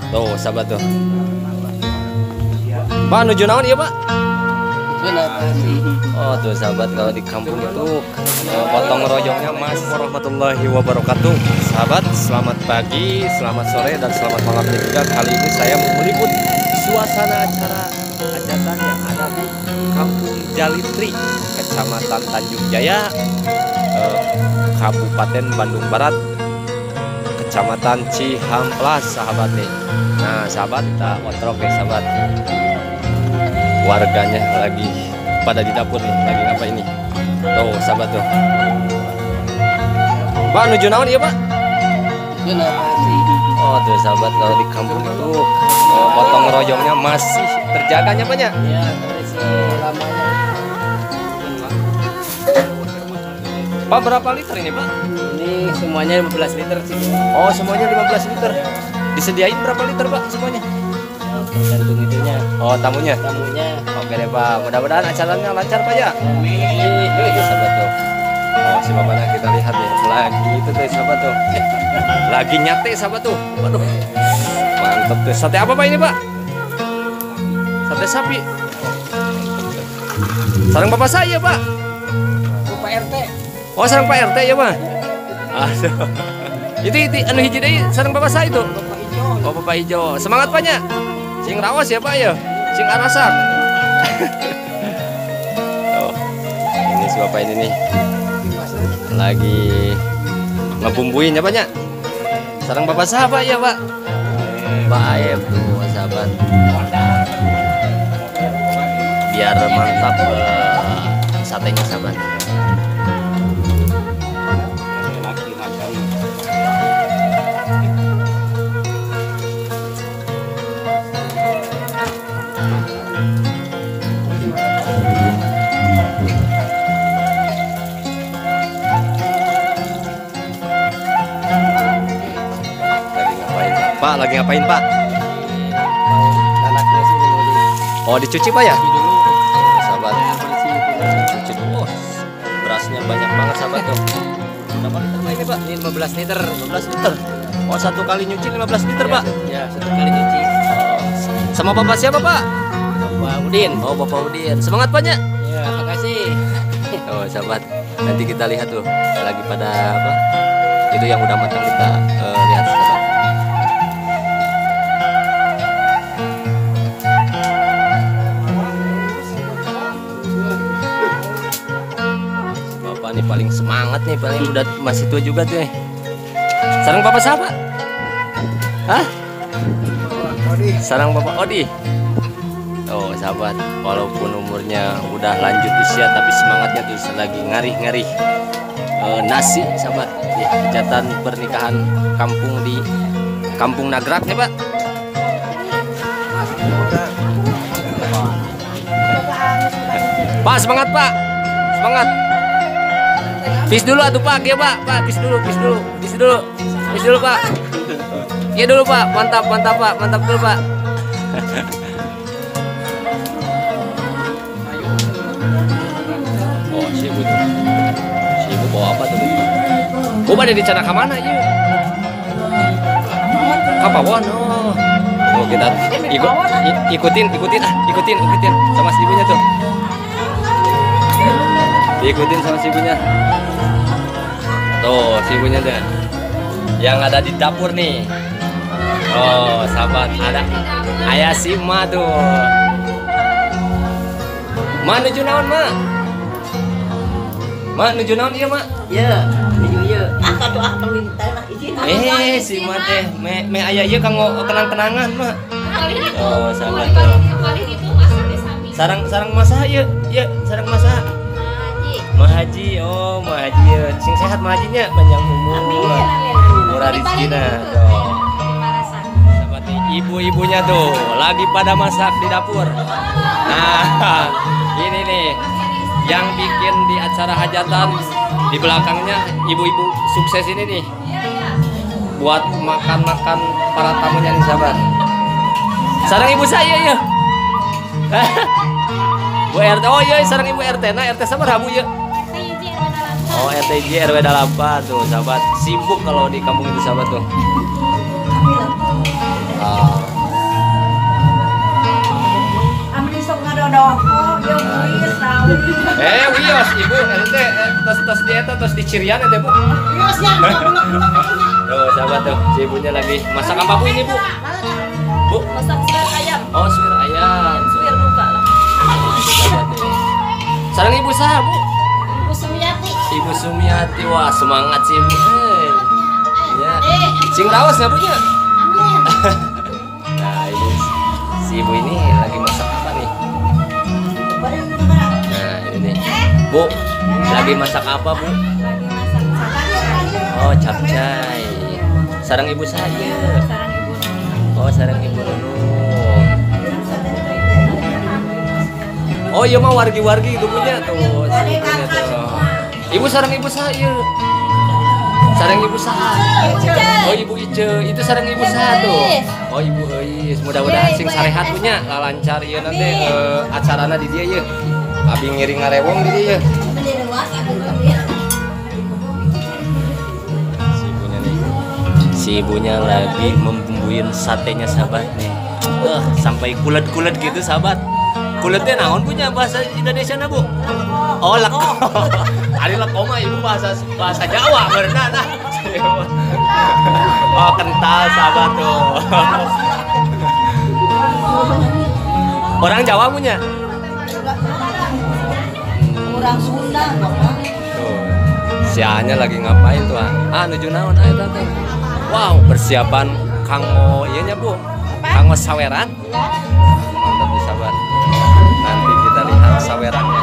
Tuh, sahabat tuh. Pak, nuju naon ya, Pak? Oh, tuh sahabat, kalau di kampung itu potong royongnya Mas warahmatullahi wabarakatuh. Sahabat, selamat pagi, selamat sore, dan selamat malamnya juga. Kali ini saya mau meliput suasana acara hajatan yang ada di Kampung Jalitri, Kecamatan Tanjung Jaya, Kabupaten Bandung Barat, Kecamatan Cihamplas, sahabat nih. Nah, sahabat, kita otrok nih, sahabat. Warganya lagi pada di dapur nih, lagi ngapain nih? Tuh, sahabat tuh. Pak, nuju naon ya, Pak? Oh, tuh sahabat, kalau di kampung itu potong royongnya masih terjaganya banyak. Ya, lamanya. Pak, berapa liter ini, Pak? Ini semuanya 15 liter sih. Oh, semuanya 15 liter. Disediain berapa liter, Pak, semuanya? Tergantung itunya. Oh, tamunya. Tamunya. Oke deh, Pak. Mudah-mudahan acaranya lancar, Pak ya. Amin. Sahabat tuh. Oh, si Babana kita lihat nih. Lagi itu tuh, sahabat tuh. Lagi nyate, sahabat tuh. Waduh. Mantap tuh. Sate apa, Pak, ini, Pak? Sate sapi. Sarang bapak saya, Pak. Pak RT. Oh, sarang Pak RT ya, Pak. Aduh. Itu anu hiji deui sarang bapak saya itu. Bapak hijau. Oh, bapak hijau. Semangat, Paknya. Sing rawas ya, Pak ya. Sing arasak. Oh. Ini si bapak ini nih. Lagi ngebumbuin ya, Paknya. Sarang bapak sahabat ya, Pak. Pak Ayep tuh, sahabat. Biar mantap satenya, sahabat. Pak, lagi ngapain, Pak? Anaknya sih mau Oh, dicuci, Pak ya? dulu. Sahabat. Dicuci dulu. Oh, berasnya banyak banget, sahabat tuh. Berapa liter, Pak, ini, Pak? Ini 15 liter. 15 liter. Oh, satu kali nyuci 15 liter, Pak. Ya, satu kali cuci. Sama Bapak siapa, Pak? Bapak Udin. Oh, Bapak Udin. Semangat, Paknya. Ya, makasih. Oh, sahabat. Nanti kita lihat tuh lagi pada apa? Itu yang udah matang kita lihat, sahabat. Nih paling semangat nih, paling udah masih tua juga tuh nih. Sarang Bapak siapa? Hah? Sarang Bapak Odi. Oh, sahabat, walaupun umurnya udah lanjut usia tapi semangatnya tuh lagi ngarih-ngarih nasi, sahabat. Ya, hajatan pernikahan kampung di Kampung Nagrak nih, Pak. Pak, semangat, Pak. Semangat. Pis dulu atuh, Pak, ya, Pak. Pak, pis dulu, pis dulu. Pis dulu. Pis dulu, Pak. Iya dulu, Pak. Mantap, mantap, Pak. Mantap dulu, Pak. Oh, si ibu tuh. Si ibu bawa apa tuh? Oh, pada di sana ke mana, ya? Kapawon. Oh. Oh, kita ikutin sama si ibunya tuh. Diikutin sama si ibunya. Tuh, si ibunya deh. Yang ada di dapur nih. Oh, sahabat, ada ayah si Ma tuh. Ma, nuju naon, Ma? Ma, nuju naon iya, Ma? Ya, menuju ya. Satu akal di tanah izin. Si Ma teh, me ayah ieu kanggo kenang-kenangan, Ma. Oh, sahabat. Sarang masa ieu, sarang masa. Mahaji, oh Mahaji, sing sehat Mahajinya panjang umur, murah rezekina. Seperti ibu-ibunya tuh lagi pada masak di dapur. Nah, ini nih yang bikin di acara hajatan di belakangnya ibu-ibu sukses ini nih, buat makan-makan para tamunya nih, sahabat. Sarang ibu saya ya. Bu RT, oh iya, sarang ibu RT, nah RT sama Rabu ya. Oh, RTJ RW 8 tuh, sahabat. Sibuk kalau di kampung itu, sahabat tuh. tos ibu teh tos di eta tos di cirian teh Bu. Tuh sahabat tuh, si ibunya lagi masak apa Bu ini Bu? Bu, Masak suir ayam. oh suir ayam. Suir luka lah. Sahabat nih. Sareng ibu saha Bu? Ibu Sumiati. Ibu Sumiati, wah semangat sih ibu. Ya. Sing raos nggak punya? Nah ini si ibu ini lagi masak apa nih? Nah ini nih, Bu, lagi masak apa Bu? Lagi masak capcay. Oh capcay. Sarang ibu saya. Sarang ibu Nunung. Oh sarang ibu Nunung. Oh iya mah wargi-wargi itu punya tuh. Si ibunya tuh. Ibu sarang ibu saya. Sarang ibu saha? Oh ibu Ice, itu sarang ibu saha tuh. Oh ibu Eis, mudah-mudahan sing sarehat punya lancar ya nanti acarana di dia ya. Abi ngiring ngarewong di dia. Si ibunya nih. Si ibunya lagi membumbuin satenya sahabat nih. Sampai kulet-kulet gitu sahabat. Kuletnya naon punya bahasa Indonesia na Bu? Oh leko. Ari leko mah ibu bahasa Jawa berenang nah. Oh kental sahabat tuh. Orang Jawa punya? Orang Sunda. Tuh. Sianya lagi ngapain tuh? Nuju naon ayo tante. Wow, persiapan kanggo ieu nya Bu. Kanggo saweran. Mantap nih sahabat. Nanti kita lihat sawerannya.